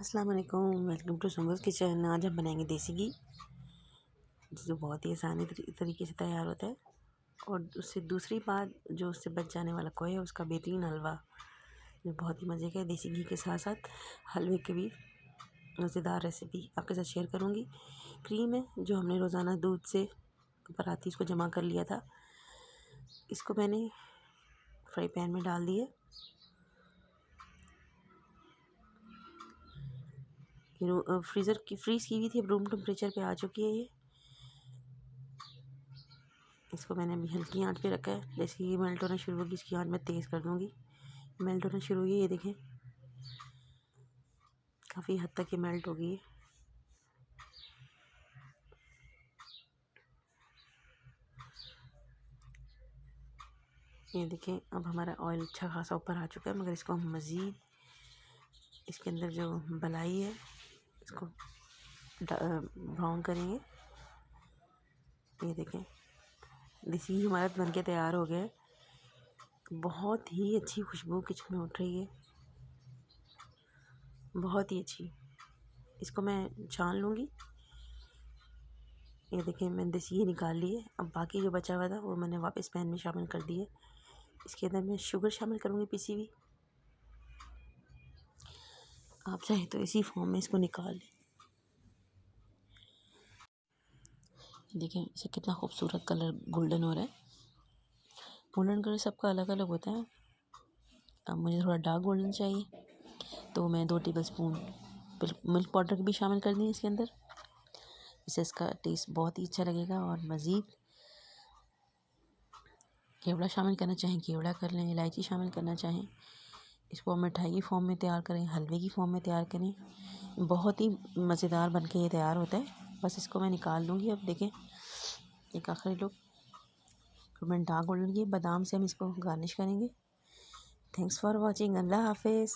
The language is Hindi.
अस्सलाम वालेकुम, वेलकम टू सुम्बुल किचन। आज हम बनाएंगे देसी घी, जो बहुत ही आसानी तरीके से तैयार होता है। और उससे दूसरी बात, जो उससे बच जाने वाला खोया है उसका बेहतरीन हलवा, जो बहुत ही मज़े का है। देसी घी के साथ साथ हलवे की भी मज़ेदार रेसिपी आपके साथ शेयर करूँगी। क्रीम है जो हमने रोज़ाना दूध से ऊपर आती इसको जमा कर लिया था। इसको मैंने फ्राई पैन में डाल दिया। फ्रीज़ की हुई थी, अब रूम टेम्परेचर पे आ चुकी है ये। इसको मैंने अभी हल्की आंच पे रखा है। जैसे ये मेल्ट होना शुरू होगी, इसकी आंच मैं तेज़ कर दूँगी। मेल्ट होना शुरू हुई है, ये देखें काफ़ी हद तक ये मेल्ट हो गई है। ये देखें अब हमारा ऑयल अच्छा खासा ऊपर आ चुका है, मगर इसको हम मज़ीद इसके अंदर जो मलाई है इसको ब्राउन करेंगे। ये देखें देसी घी हमारा बन के तैयार हो गया है। बहुत ही अच्छी खुशबू किचन में उठ रही है, बहुत ही अच्छी। इसको मैं छान लूँगी। ये देखें मैंने देसी घी निकाल ली है। अब बाकी जो बचा हुआ था वो मैंने वापस पैन में शामिल कर दिए। इसके अंदर मैं शुगर शामिल करूँगी, पिसी हुई। आप चाहे तो इसी फॉर्म में इसको निकाल लें। देखें इसे कितना खूबसूरत कलर गोल्डन हो रहा है। गोल्डन कलर सबका अलग अलग होता है। अब मुझे थोड़ा डार्क गोल्डन चाहिए, तो मैं 2 टेबलस्पून मिल्क पाउडर भी शामिल कर दी इसके अंदर। इससे इसका टेस्ट बहुत ही अच्छा लगेगा। और मज़ीद केवड़ा शामिल करना चाहें केवड़ा कर लें, इलायची शामिल करना चाहें। इसको मिठाई की फॉर्म में तैयार करें, हलवे की फॉर्म में तैयार करें। बहुत ही मज़ेदार बन के ये तैयार होता है। बस इसको मैं निकाल लूँगी। अब देखें एक आखिरी लुक, मैंने डार्क गोल्डन की बादाम से हम इसको गार्निश करेंगे। Thanks for watching. अल्लाह हाफिज़।